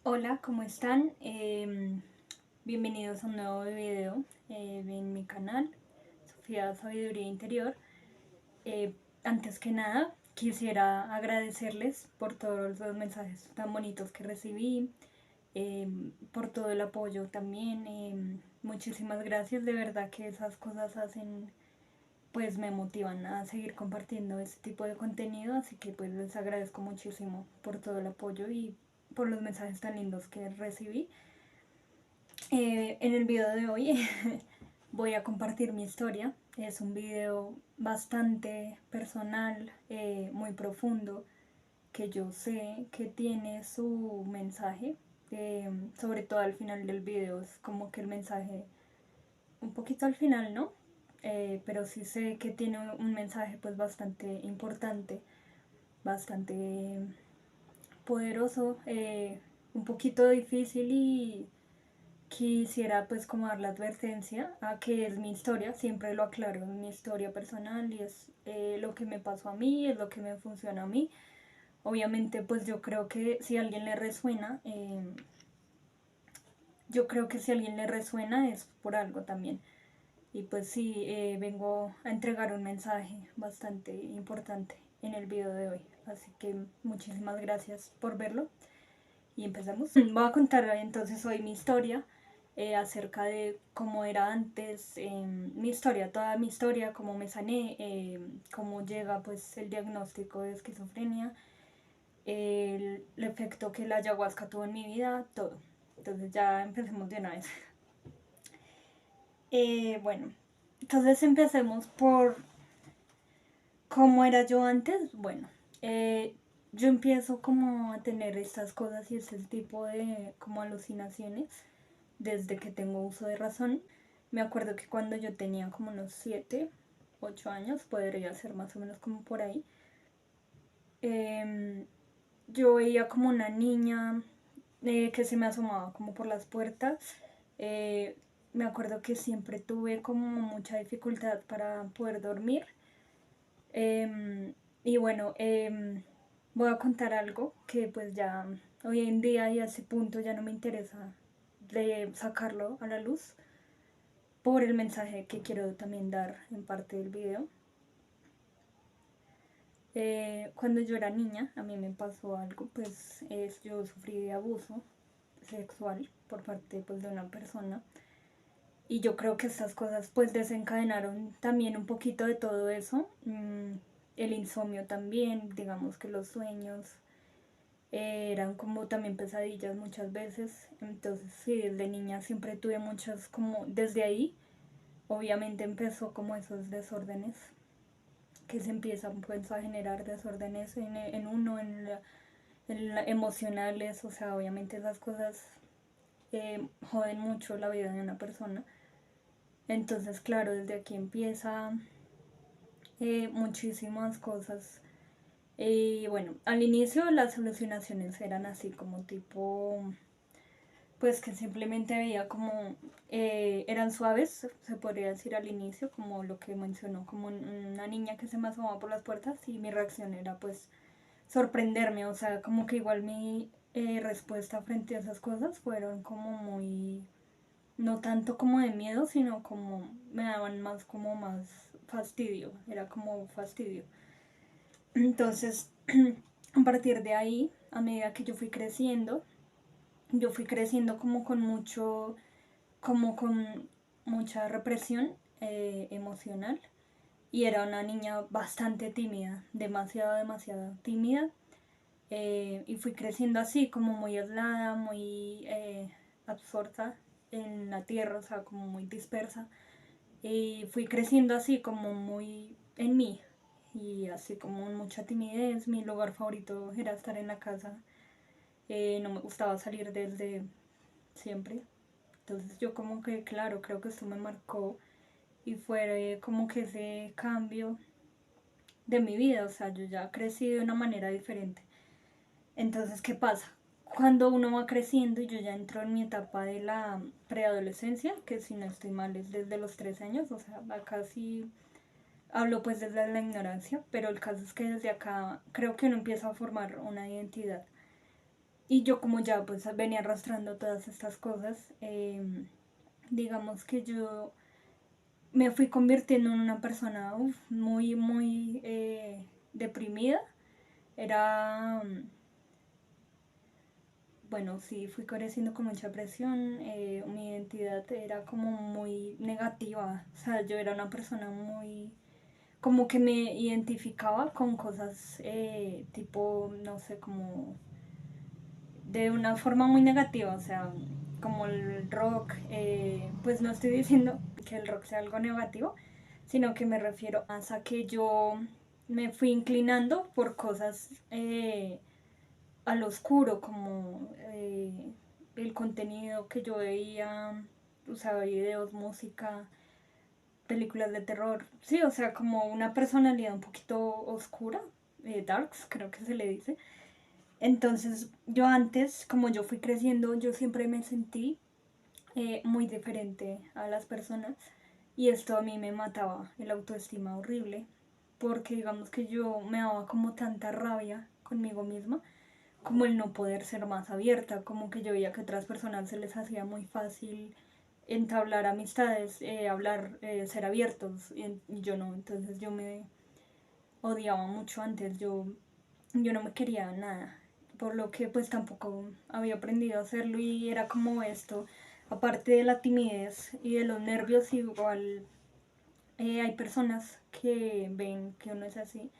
Hola, ¿cómo están? Bienvenidos a un nuevo video en mi canal, Sofía Sabiduría Interior. Eh, Antes que nada, quisiera agradecerles por todos los mensajes tan bonitos que recibí, por todo el apoyo también. Muchísimas gracias, de verdad que esas cosas hacen, pues me motivan a seguir compartiendo este tipo de contenido, así que pues les agradezco muchísimo por todo el apoyo y por los mensajes tan lindos que recibí. En el video de hoy voy a compartir mi historia. Es un video bastante personal, muy profundo, que yo sé que tiene su mensaje. Sobre todo al final del video es como que el mensaje, un poquito al final, ¿no? Pero sí sé que tiene un mensaje pues bastante importante, bastante poderoso, un poquito difícil y quisiera pues como dar la advertencia a que es mi historia, siempre lo aclaro, es mi historia personal y es lo que me pasó a mí, es lo que me funciona a mí. Obviamente pues yo creo que si a alguien le resuena, yo creo que si a alguien le resuena es por algo también. Y pues sí, vengo a entregar un mensaje bastante importante en el video de hoy. Así que muchísimas gracias por verlo y empezamos. Voy a contar entonces hoy mi historia, acerca de cómo era antes, mi historia, toda mi historia, cómo me sané, cómo llega pues el diagnóstico de esquizofrenia, el efecto que la ayahuasca tuvo en mi vida, todo. Entonces ya empecemos de una vez. Bueno, entonces empecemos por cómo era yo antes. Bueno, yo empiezo como a tener estas cosas y este tipo de como alucinaciones desde que tengo uso de razón. Me acuerdo que cuando yo tenía como unos 7, 8 años, podría ser más o menos como por ahí, eh, yo veía como una niña que se me asomaba como por las puertas. Eh, Me acuerdo que siempre tuve como mucha dificultad para poder dormir. Y bueno, voy a contar algo que pues ya hoy en día y a ese punto ya no me interesa de sacarlo a la luz por el mensaje que quiero también dar en parte del video. Cuando yo era niña, a mí me pasó algo, pues yo sufrí de abuso sexual por parte pues, de una persona. Y yo creo que estas cosas pues desencadenaron también un poquito de todo eso. El insomnio también, digamos que los sueños eran como también pesadillas muchas veces. Entonces sí, desde niña siempre tuve muchas como desde ahí. Obviamente empezó como esos desórdenes que se empiezan pues a generar desórdenes en uno, emocionales, o sea, obviamente esas cosas joden mucho la vida de una persona. Entonces, claro, desde aquí empieza muchísimas cosas. Y bueno, al inicio las alucinaciones eran así como tipo, pues que simplemente veía como, eran suaves, se podría decir al inicio, como lo que mencionó, como una niña que se me asomaba por las puertas y mi reacción era pues sorprenderme, o sea, como que igual mi respuesta frente a esas cosas fueron como muy, no tanto como de miedo, sino como me daban más como más fastidio, era como fastidio. Entonces, a partir de ahí, a medida que yo fui creciendo como con mucho, como con mucha represión emocional y era una niña bastante tímida, demasiado, demasiado tímida. Y fui creciendo así, como muy aislada, muy absorta en la tierra, o sea, como muy dispersa. Y fui creciendo así, como muy en mí, y así como mucha timidez. Mi lugar favorito era estar en la casa. No me gustaba salir desde siempre. Entonces yo como que, claro, creo que esto me marcó y fue como que ese cambio de mi vida, o sea, yo ya crecí de una manera diferente. Entonces, ¿qué pasa? Cuando uno va creciendo y yo ya entro en mi etapa de la preadolescencia, que si no estoy mal es desde los 13 años, o sea, acá sí hablo pues desde la ignorancia, pero el caso es que desde acá creo que uno empieza a formar una identidad. Y yo como ya pues venía arrastrando todas estas cosas, digamos que yo me fui convirtiendo en una persona muy, muy deprimida. Era, bueno, sí, fui creciendo con mucha presión, mi identidad era como muy negativa, o sea, yo era una persona muy, como que me identificaba con cosas tipo, no sé, como de una forma muy negativa, o sea, como el rock, pues no estoy diciendo que el rock sea algo negativo, sino que me refiero más a que yo me fui inclinando por cosas al oscuro, como el contenido que yo veía, o sea, videos, música, películas de terror, sí, o sea, como una personalidad un poquito oscura, darks, creo que se le dice. Entonces, yo antes, como yo fui creciendo, yo siempre me sentí muy diferente a las personas y esto a mí me mataba el autoestima horrible porque digamos que yo me daba como tanta rabia conmigo misma como el no poder ser más abierta, como que yo veía que a otras personas se les hacía muy fácil entablar amistades, hablar, ser abiertos y yo no, entonces yo me odiaba mucho antes, yo no me quería nada, por lo que pues tampoco había aprendido a hacerlo y era como esto, aparte de la timidez y de los nervios, igual hay personas que ven que uno es así.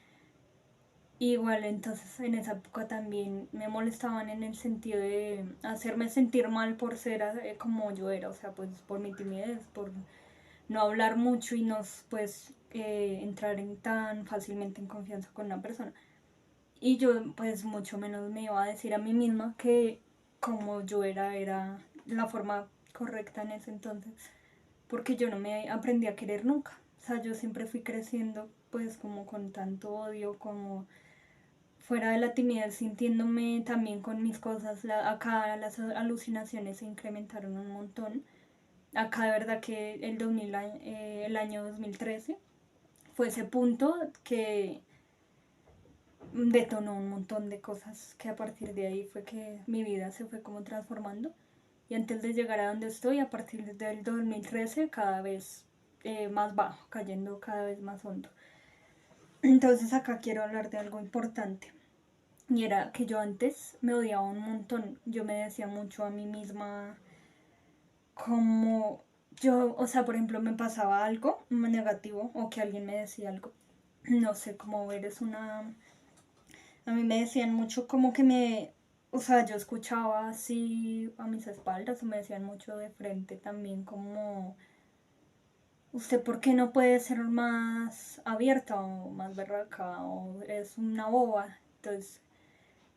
Igual entonces en esa época también me molestaban en el sentido de hacerme sentir mal por ser como yo era, o sea, pues por mi timidez, por no hablar mucho y no pues entrar en tan fácilmente en confianza con una persona. Y yo pues mucho menos me iba a decir a mí misma que como yo era la forma correcta en ese entonces, porque yo no me aprendí a querer nunca. O sea, yo siempre fui creciendo pues como con tanto odio, como fuera de la timidez, sintiéndome también con mis cosas. Acá las alucinaciones se incrementaron un montón. Acá de verdad que el año 2013 fue ese punto que detonó un montón de cosas que a partir de ahí fue que mi vida se fue como transformando y antes de llegar a donde estoy a partir del 2013 cada vez más bajo, cayendo cada vez más hondo. Entonces acá quiero hablar de algo importante y era que yo antes me odiaba un montón, yo me decía mucho a mí misma como yo, o sea, por ejemplo, me pasaba algo negativo o que alguien me decía algo, no sé, como eres una. A mí me decían mucho como que o sea, yo escuchaba así a mis espaldas o me decían mucho de frente también como, ¿usted por qué no puede ser más abierta o más berraca o es una boba? Entonces,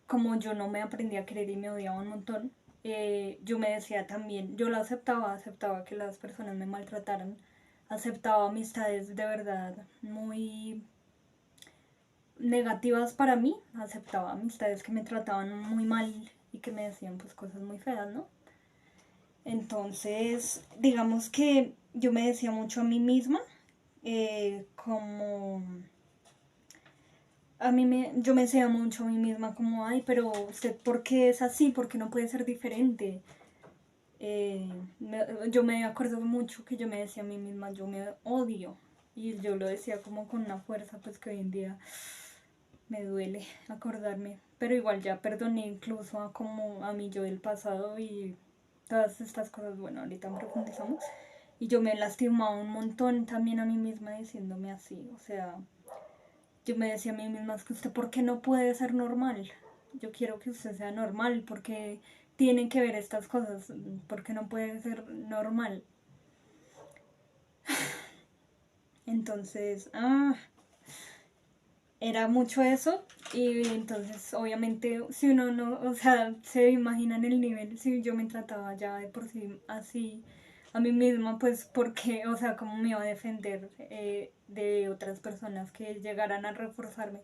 como yo no me aprendí a querer y me odiaba un montón, yo me decía también, yo lo aceptaba, aceptaba que las personas me maltrataran, aceptaba amistades de verdad muy negativas para mí, aceptaba amistades que me trataban muy mal y que me decían pues cosas muy feas, ¿no? Entonces, digamos que yo me decía mucho a mí misma, como yo me decía mucho a mí misma como, ay, pero usted, ¿por qué es así? ¿Por qué no puede ser diferente? Yo me acuerdo mucho que yo me decía a mí misma, yo me odio. Y yo lo decía como con una fuerza, pues que hoy en día me duele acordarme, pero igual ya perdoné incluso a como a mi yo del pasado y todas estas cosas, bueno, ahorita profundizamos. Y yo me lastimaba un montón también a mí misma diciéndome así, o sea, yo me decía a mí misma, es que usted, ¿por qué no puede ser normal? Yo quiero que usted sea normal, porque tienen que ver estas cosas, porque no puede ser normal. Entonces, era mucho eso y entonces obviamente si uno no, o sea, se imagina en el nivel, si yo me trataba ya de por sí así a mí misma, pues porque, o sea, cómo me iba a defender de otras personas que llegaran a reforzarme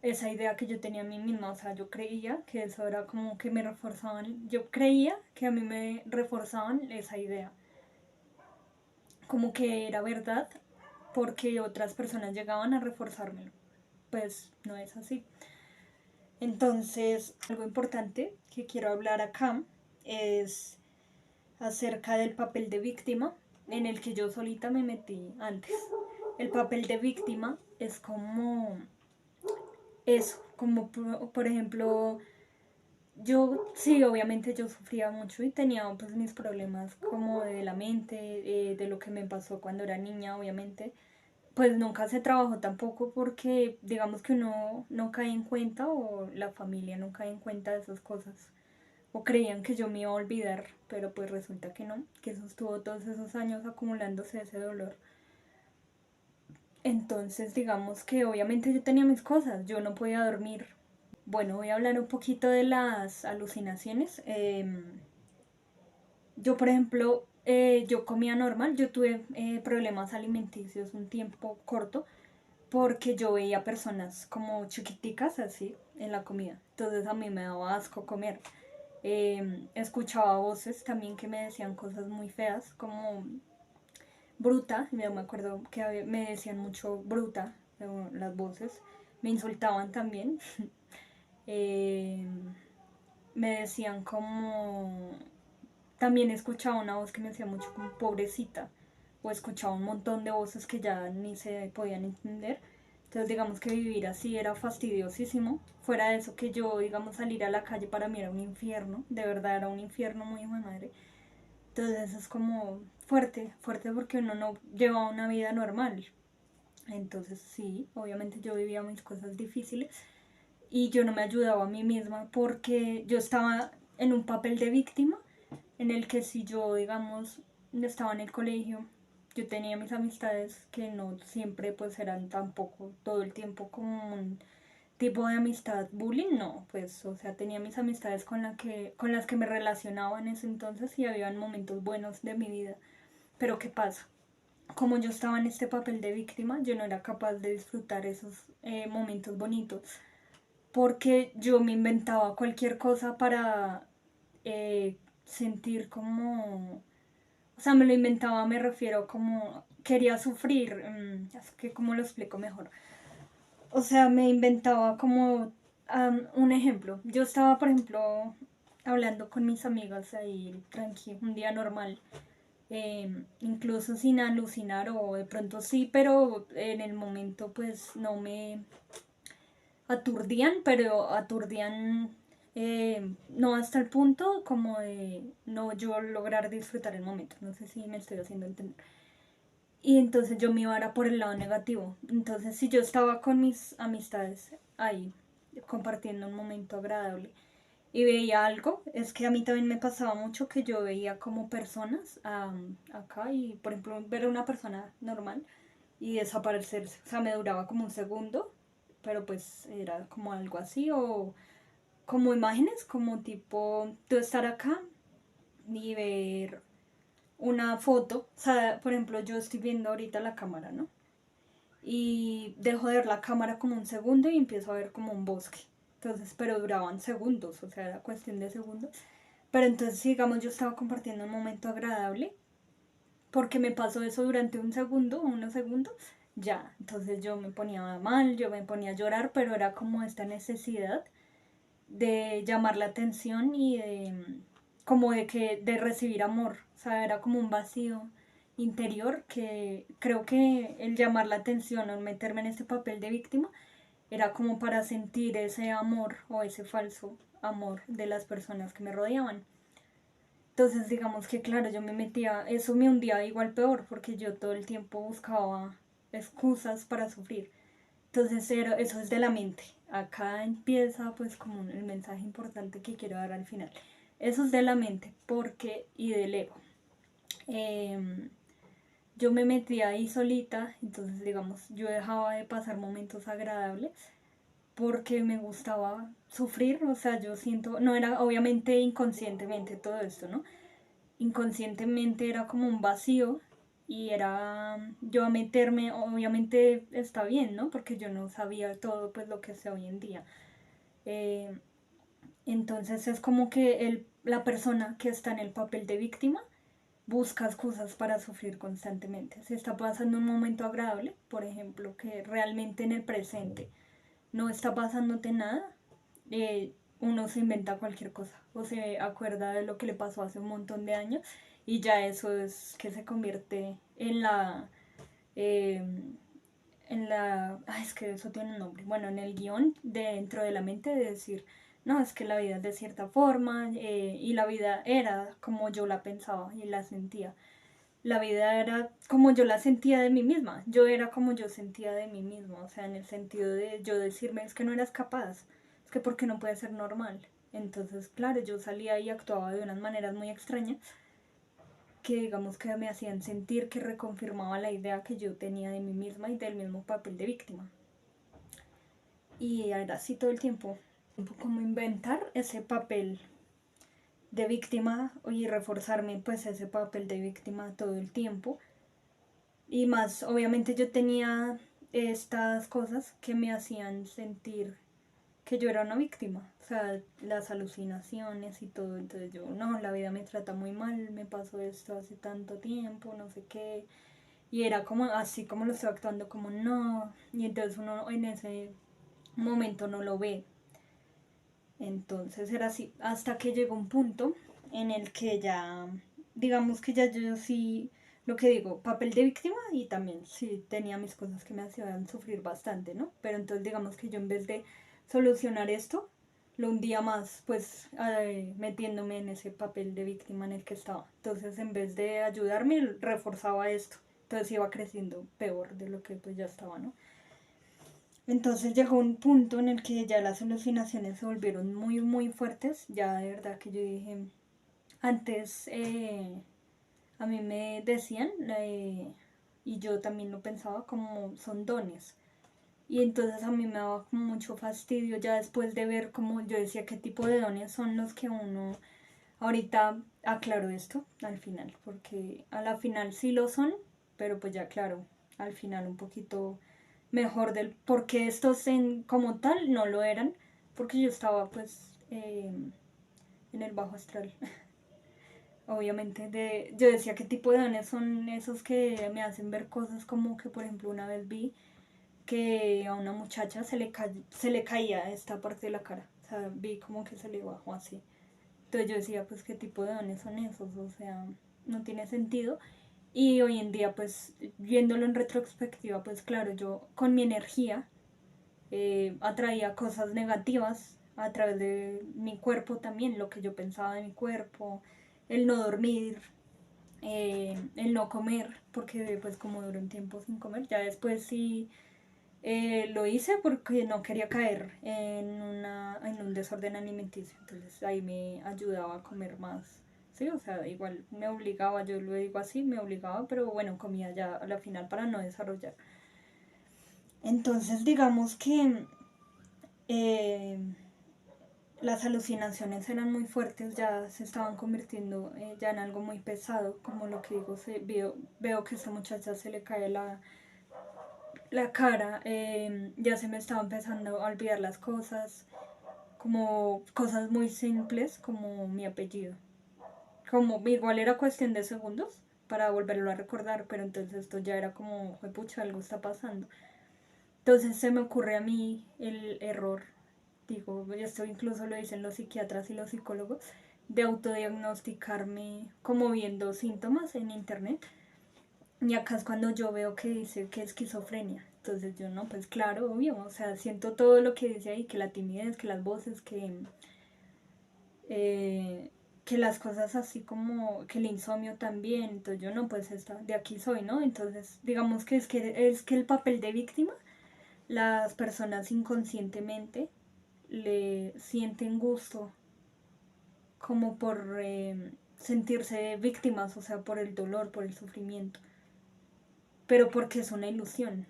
esa idea que yo tenía a mí misma, o sea, yo creía que eso era como que me reforzaban, yo creía que a mí me reforzaban esa idea, como que era verdad porque otras personas llegaban a reforzármelo, pues no es así. Entonces, algo importante que quiero hablar acá es acerca del papel de víctima en el que yo solita me metí antes. El papel de víctima es como eso, como por ejemplo, yo sí, obviamente yo sufría mucho y tenía pues mis problemas como de la mente, de lo que me pasó cuando era niña, obviamente. Pues nunca se trabajó tampoco porque digamos que uno no cae en cuenta o la familia no cae en cuenta de esas cosas. O creían que yo me iba a olvidar, pero pues resulta que no, que eso estuvo todos esos años acumulándose ese dolor. Entonces digamos que obviamente yo tenía mis cosas, yo no podía dormir. Bueno, voy a hablar un poquito de las alucinaciones. Yo, por ejemplo, yo comía normal, yo tuve problemas alimenticios un tiempo corto porque yo veía personas como chiquiticas así en la comida. Entonces a mí me daba asco comer. Escuchaba voces también que me decían cosas muy feas, como bruta. Yo me acuerdo que me decían mucho bruta, las voces. Me insultaban también. Eh, Me decían como... También escuchaba una voz que me decía mucho como pobrecita. O escuchaba un montón de voces que ya ni se podían entender. Entonces digamos que vivir así era fastidiosísimo. Fuera de eso que yo, digamos, salir a la calle para mí era un infierno. De verdad era un infierno muy hijo de madre. Entonces es como fuerte, fuerte porque uno no lleva una vida normal. Entonces sí, obviamente yo vivía mis cosas difíciles y yo no me ayudaba a mí misma porque yo estaba en un papel de víctima en el que si yo, digamos, estaba en el colegio, yo tenía mis amistades que no siempre pues eran tampoco todo el tiempo como un tipo de amistad bullying, no, pues, o sea, tenía mis amistades con las que me relacionaba en ese entonces y había momentos buenos de mi vida. Pero ¿qué pasa? Como yo estaba en este papel de víctima, yo no era capaz de disfrutar esos momentos bonitos porque yo me inventaba cualquier cosa para sentir como... O sea, me lo inventaba, me refiero como... Quería sufrir, es que cómo lo explico mejor. O sea, me inventaba como un ejemplo. Yo estaba, por ejemplo, hablando con mis amigas ahí, tranqui, un día normal. Incluso sin alucinar o de pronto sí, pero en el momento pues no me aturdían, pero aturdían no hasta el punto como de no yo lograr disfrutar el momento. No sé si me estoy haciendo entender. Y entonces yo me iba era por el lado negativo. Entonces si yo estaba con mis amistades ahí compartiendo un momento agradable y veía algo, es que a mí también me pasaba mucho que yo veía como personas acá y por ejemplo ver a una persona normal y desaparecerse. O sea, me duraba como un segundo, pero pues era como algo así o como imágenes, como tipo tú estar acá y ver una foto. O sea, por ejemplo, yo estoy viendo ahorita la cámara, ¿no? Y dejo de ver la cámara como un segundo y empiezo a ver como un bosque. Entonces, pero duraban segundos, o sea, era cuestión de segundos. Pero entonces, digamos, yo estaba compartiendo un momento agradable porque me pasó eso durante un segundo, unos segundos, ya. Entonces yo me ponía mal, yo me ponía a llorar, pero era como esta necesidad de llamar la atención y de como de recibir amor. O sea, era como un vacío interior que creo que el llamar la atención o meterme en este papel de víctima era como para sentir ese amor o ese falso amor de las personas que me rodeaban. Entonces, digamos que claro, yo me metía, eso me hundía igual peor, porque yo todo el tiempo buscaba excusas para sufrir. Entonces, eso es de la mente. Acá empieza pues como el mensaje importante que quiero dar al final. Eso es de la mente, porque, y del ego. Em, yo me metía ahí solita, entonces digamos, yo dejaba de pasar momentos agradables porque me gustaba sufrir, o sea, yo siento, no era obviamente inconscientemente todo esto, ¿no? Inconscientemente era como un vacío y era yo a meterme, obviamente está bien, ¿no? Porque yo no sabía todo pues lo que sé hoy en día. Eh, entonces es como que la persona que está en el papel de víctima busca excusas para sufrir constantemente. Si está pasando un momento agradable, por ejemplo, que realmente en el presente no está pasándote nada, uno se inventa cualquier cosa o se acuerda de lo que le pasó hace un montón de años y ya eso es que se convierte eh, es que eso tiene un nombre, bueno, en el guión dentro de la mente de decir, no, es que la vida es de cierta forma y la vida era como yo la pensaba y la sentía. La vida era como yo la sentía de mí misma, yo era como yo sentía de mí misma, o sea, en el sentido de yo decirme, es que no eras capaz, es que porque no puede ser normal. Entonces, claro, yo salía y actuaba de unas maneras muy extrañas que digamos que me hacían sentir que reconfirmaba la idea que yo tenía de mí misma y del mismo papel de víctima. Y era así todo el tiempo, como inventar ese papel de víctima y reforzarme pues ese papel de víctima todo el tiempo. Y más, obviamente yo tenía estas cosas que me hacían sentir que yo era una víctima, o sea, las alucinaciones y todo, entonces yo, no, la vida me trata muy mal, me pasó esto hace tanto tiempo, no sé qué, y era como así como lo estoy actuando, como no, y entonces uno en ese momento no lo ve, entonces era así, hasta que llegó un punto en el que ya, digamos que ya yo sí, lo que digo, papel de víctima y también sí tenía mis cosas que me hacían sufrir bastante, ¿no? Pero entonces digamos que yo en vez de solucionar esto, lo hundía más, pues metiéndome en ese papel de víctima en el que estaba. Entonces en vez de ayudarme, reforzaba esto. Entonces iba creciendo peor de lo que pues ya estaba, ¿no? Entonces llegó un punto en el que ya las alucinaciones se volvieron muy, muy fuertes. Ya de verdad que yo dije, antes a mí me decían, y yo también lo pensaba, como son dones. Y entonces a mí me daba como mucho fastidio ya después de ver como yo decía qué tipo de dones son los que uno... Ahorita aclaro esto al final, porque a la final sí lo son, pero pues ya claro, al final un poquito mejor del por qué estos como tal no lo eran, porque yo estaba pues en el bajo astral. Obviamente, yo decía qué tipo de dones son esos que me hacen ver cosas como que, por ejemplo, una vez vi que a una muchacha se le caía esta parte de la cara. O sea, vi como que se le bajó así. Entonces yo decía, pues, ¿qué tipo de dones son esos? O sea, no tiene sentido. Y hoy en día, pues, viéndolo en retrospectiva, pues claro, yo con mi energía atraía cosas negativas a través de mi cuerpo también, lo que yo pensaba de mi cuerpo, el no dormir, el no comer, porque pues como duré un tiempo sin comer, ya después sí lo hice porque no quería caer en un desorden alimenticio, entonces ahí me ayudaba a comer más. Sí, o sea, igual me obligaba, yo lo digo así, me obligaba, pero bueno, comía ya a la final para no desarrollar. Entonces, digamos que eh, las alucinaciones eran muy fuertes, ya se estaban convirtiendo ya en algo muy pesado, como lo que digo, veo que a esta muchacha se le cae la cara, ya se me estaba empezando a olvidar las cosas, como cosas muy simples como mi apellido. Como igual era cuestión de segundos para volverlo a recordar, pero entonces esto ya era como, pucha, algo está pasando. Entonces se me ocurre a mí el error, digo, esto incluso lo dicen los psiquiatras y los psicólogos, de autodiagnosticarme como viendo síntomas en internet. Y acá es cuando yo veo que dice que es esquizofrenia. Entonces yo no, pues claro, obvio, o sea, siento todo lo que dice ahí, que la timidez, que las voces, eh, que las cosas así como que el insomnio también. Entonces yo no, pues de aquí soy, ¿no? Entonces digamos que es que el papel de víctima las personas inconscientemente le sienten gusto como por sentirse víctimas, o sea, por el dolor, por el sufrimiento, pero porque es una ilusión,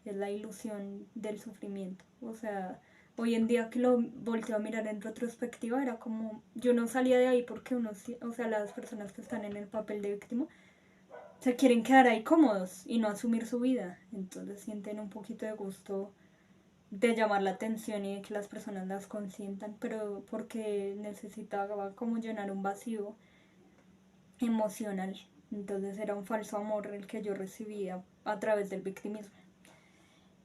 es la ilusión del sufrimiento, o sea, hoy en día que lo volteo a mirar en retrospectiva era como, yo no salía de ahí porque o sea, las personas que están en el papel de víctima se quieren quedar ahí cómodos y no asumir su vida, entonces sienten un poquito de gusto de llamar la atención y de que las personas las consientan, pero porque necesitaba como llenar un vacío emocional. Entonces era un falso amor el que yo recibía a través del victimismo.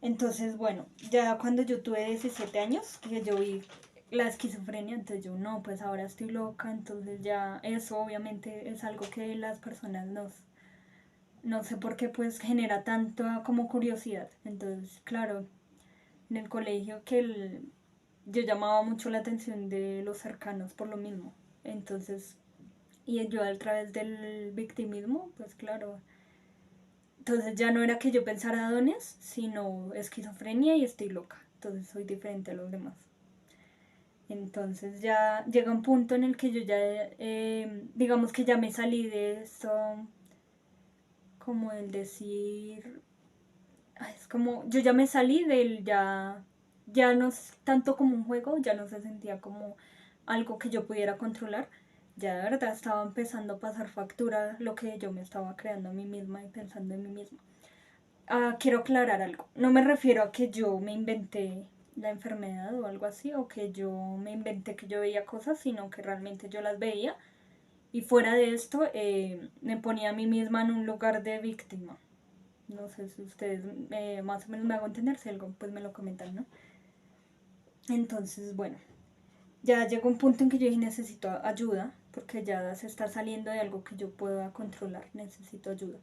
Entonces, bueno, ya cuando yo tuve 17 años, que yo vi la esquizofrenia, entonces yo no, pues ahora estoy loca, entonces ya eso obviamente es algo que las personas no sé por qué pues genera tanto como curiosidad. Entonces, claro, en el colegio yo llamaba mucho la atención de los cercanos por lo mismo. Entonces, y yo a través del victimismo, pues claro. Entonces ya no era que yo pensara dones, sino esquizofrenia y estoy loca. Entonces soy diferente a los demás. Entonces ya llega un punto en el que yo ya, digamos que ya me salí de esto, como el decir, es como, yo ya me salí del, ya no es tanto como un juego, ya no se sentía como algo que yo pudiera controlar, ya de verdad estaba empezando a pasar factura lo que yo me estaba creando a mí misma y pensando en mí misma. Quiero aclarar algo, no me refiero a que yo me inventé la enfermedad o algo así, o que yo me inventé que yo veía cosas, sino que realmente yo las veía y fuera de esto me ponía a mí misma en un lugar de víctima. No sé si ustedes más o menos me hago entender, si algo pues me lo comentan, ¿no? Entonces, bueno, ya llegó un punto en que yo dije necesito ayuda, porque ya se está saliendo de algo que yo pueda controlar, necesito ayuda.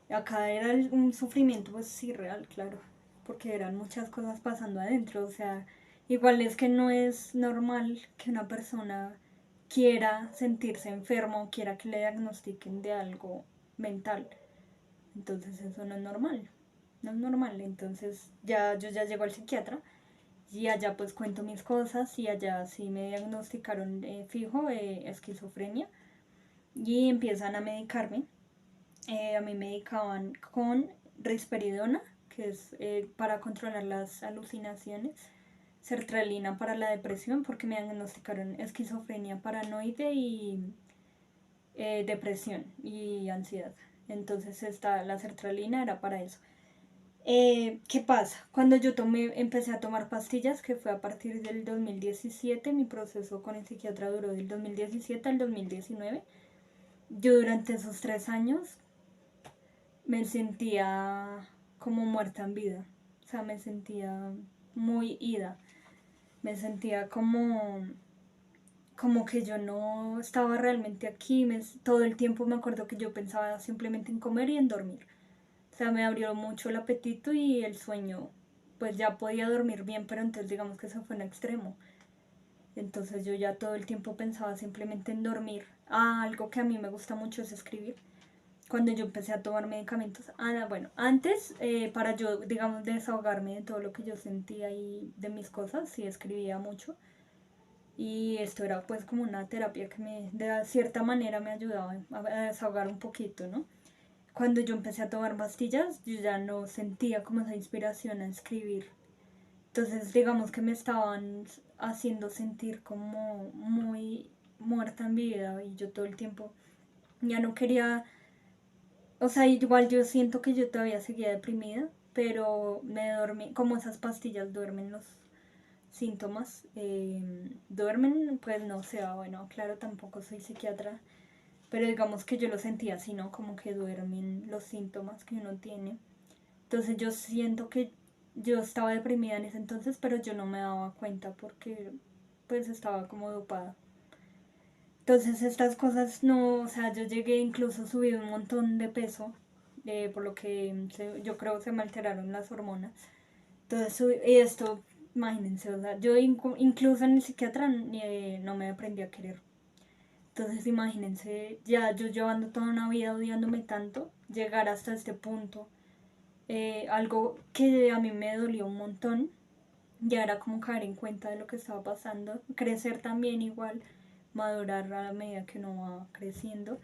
Acá era un sufrimiento pues sí real, claro, porque eran muchas cosas pasando adentro, o sea, igual es que no es normal que una persona quiera sentirse enfermo, quiera que le diagnostiquen de algo mental. Entonces eso no es normal, no es normal. Entonces ya yo ya llego al psiquiatra y allá pues cuento mis cosas y allá sí me diagnosticaron fijo esquizofrenia y empiezan a medicarme. A mí me medicaban con risperidona, que es para controlar las alucinaciones, sertralina para la depresión, porque me diagnosticaron esquizofrenia paranoide y depresión y ansiedad. Entonces la sertralina era para eso. ¿Qué pasa? Cuando yo empecé a tomar pastillas, que fue a partir del 2017, mi proceso con el psiquiatra duró del 2017 al 2019. Yo durante esos 3 años me sentía como muerta en vida. O sea, me sentía muy ida. Me sentía como que yo no estaba realmente aquí. Todo el tiempo me acuerdo que yo pensaba simplemente en comer y en dormir. O sea, me abrió mucho el apetito y el sueño. Pues ya podía dormir bien, pero entonces digamos que eso fue un extremo. Entonces yo ya todo el tiempo pensaba simplemente en dormir. Algo que a mí me gusta mucho es escribir. Cuando yo empecé a tomar medicamentos, bueno, antes para yo, digamos, desahogarme de todo lo que yo sentía y de mis cosas, sí escribía mucho. Y esto era pues como una terapia que de cierta manera me ayudaba a desahogar un poquito, ¿no? Cuando yo empecé a tomar pastillas, yo ya no sentía como esa inspiración a escribir. Entonces, digamos que me estaban haciendo sentir como muy muerta en vida y yo todo el tiempo ya no quería, o sea, igual yo siento que yo todavía seguía deprimida, pero me dormí, como esas pastillas duermen los síntomas, duermen, pues no sé, bueno, claro, tampoco soy psiquiatra, pero digamos que yo lo sentía así, ¿no? Como que duermen los síntomas que uno tiene. Entonces yo siento que yo estaba deprimida en ese entonces, pero yo no me daba cuenta porque pues estaba como dopada. Entonces estas cosas no, o sea, yo llegué incluso a subir un montón de peso, por lo que yo creo que se me alteraron las hormonas. Entonces, y esto, imagínense, o sea, yo incluso en el psiquiatra no me aprendí a querer. Entonces, imagínense, ya yo llevando toda una vida odiándome tanto, llegar hasta este punto, algo que a mí me dolió un montón, ya era como caer en cuenta de lo que estaba pasando, crecer también igual, madurar a la medida que uno va creciendo,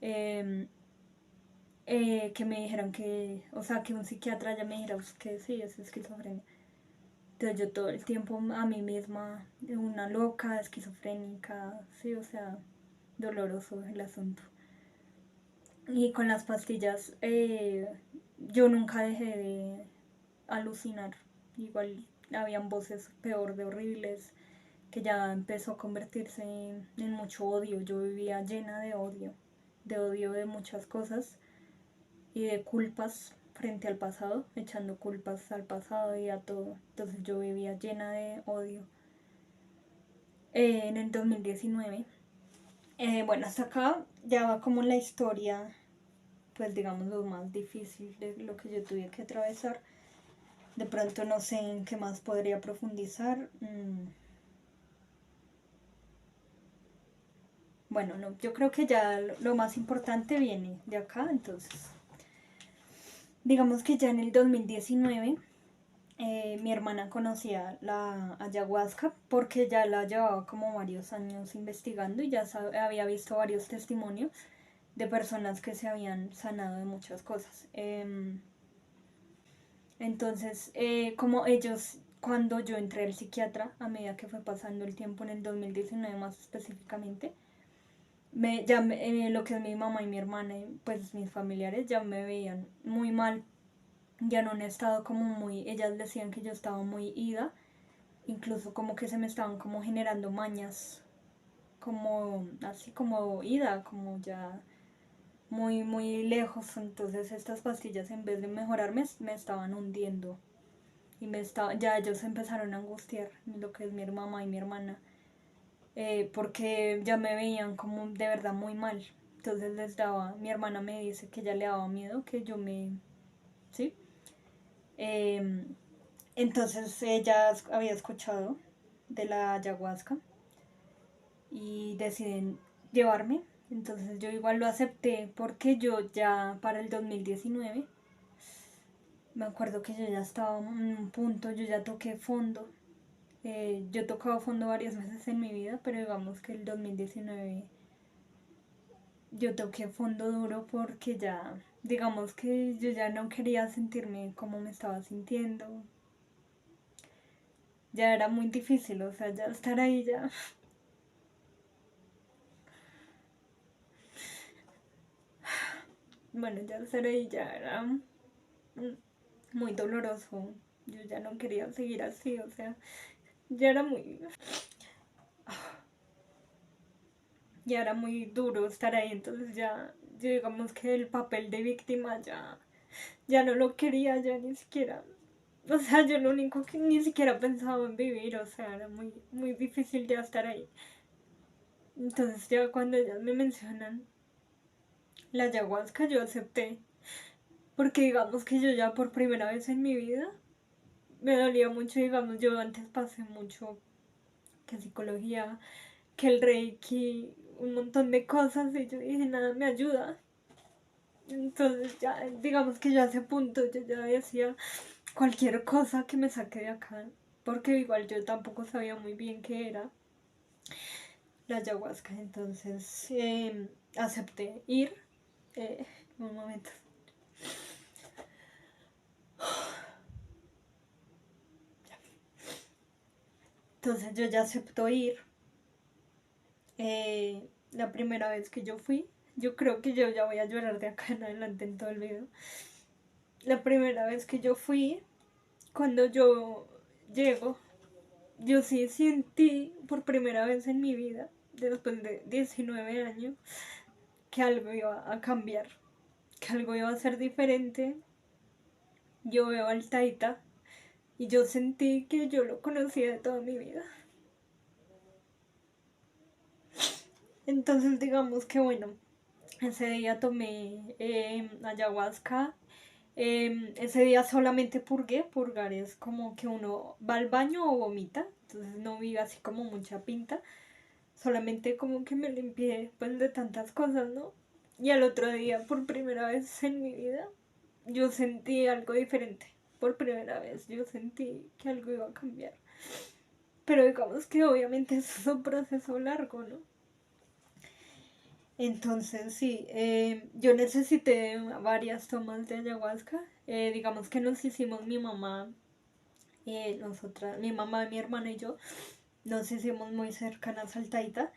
eh, que me dijeran que, o sea, que un psiquiatra ya me dijera que sí, es esquizofrenia. Entonces yo todo el tiempo a mí misma, una loca, esquizofrénica, sí, o sea, doloroso el asunto. Y con las pastillas, yo nunca dejé de alucinar. Igual habían voces peor de horribles, que ya empezó a convertirse en mucho odio. Yo vivía llena de odio de muchas cosas y de culpas frente al pasado, echando culpas al pasado y a todo. Entonces yo vivía llena de odio. en el 2019. Bueno, hasta acá ya va como la historia, pues digamos lo más difícil de lo que yo tuve que atravesar. De pronto no sé en qué más podría profundizar. Bueno, no, yo creo que ya lo más importante viene de acá, entonces. Digamos que ya en el 2019 mi hermana conocía la ayahuasca porque ya la llevaba como varios años investigando y ya había visto varios testimonios de personas que se habían sanado de muchas cosas. Entonces, como ellos, cuando yo entré al psiquiatra, a medida que fue pasando el tiempo en el 2019 más específicamente, lo que es mi mamá y mi hermana y pues mis familiares ya me veían muy mal, ya en un estado como muy, ellas decían que yo estaba muy ida, incluso como que se me estaban como generando mañas, como así como ida, como ya muy muy lejos, entonces estas pastillas en vez de mejorarme me estaban hundiendo y ya ellos empezaron a angustiar, lo que es mi mamá y mi hermana, porque ya me veían como de verdad muy mal. Entonces mi hermana me dice que ya le daba miedo que yo ¿sí? Eh, entonces ella había escuchado de la ayahuasca y deciden llevarme. Entonces yo igual lo acepté porque yo ya para el 2019 me acuerdo que yo ya estaba en un punto, yo ya toqué fondo. Yo he tocado fondo varias veces en mi vida, pero digamos que el 2019 yo toqué fondo duro porque ya, digamos que yo ya no quería sentirme como me estaba sintiendo. Ya era muy difícil, o sea, ya estar ahí ya. Bueno, ya estar ahí ya era muy doloroso. Yo ya no quería seguir así, o sea, ya era muy, ya era muy duro estar ahí, entonces ya, yo digamos que el papel de víctima ya no lo quería, ya ni siquiera. O sea, yo lo único que ni siquiera pensaba en vivir, o sea, era muy, muy difícil ya estar ahí. Entonces ya cuando ellas me mencionan la ayahuasca, yo acepté. Porque digamos que yo ya por primera vez en mi vida me dolía mucho, digamos, yo antes pasé mucho que psicología, que el reiki, un montón de cosas y yo dije, nada me ayuda. Entonces ya, digamos que yo a ese punto yo ya decía cualquier cosa que me saque de acá, porque igual yo tampoco sabía muy bien qué era la ayahuasca, entonces acepté ir. Eh, un momento. Entonces yo ya acepto ir. La primera vez que yo fui, yo creo que yo ya voy a llorar de acá en adelante en todo el video. La primera vez que yo fui, cuando yo llego, yo sí sentí por primera vez en mi vida, después de 19 años, que algo iba a cambiar, que algo iba a ser diferente. Yo veo al Taita y yo sentí que yo lo conocía de toda mi vida. Entonces digamos que bueno, ese día tomé ayahuasca. Ese día solamente purgué. Purgar es como que uno va al baño o vomita. Entonces no vi así como mucha pinta. Solamente como que me limpié pues de tantas cosas, ¿no? Y al otro día, por primera vez en mi vida, yo sentí algo diferente. Por primera vez yo sentí que algo iba a cambiar. Pero digamos que obviamente eso es un proceso largo, ¿no? Entonces, sí, yo necesité varias tomas de ayahuasca. Digamos que nos hicimos mi mamá, mi mamá, mi hermana y yo, nos hicimos muy cercanas al Taita.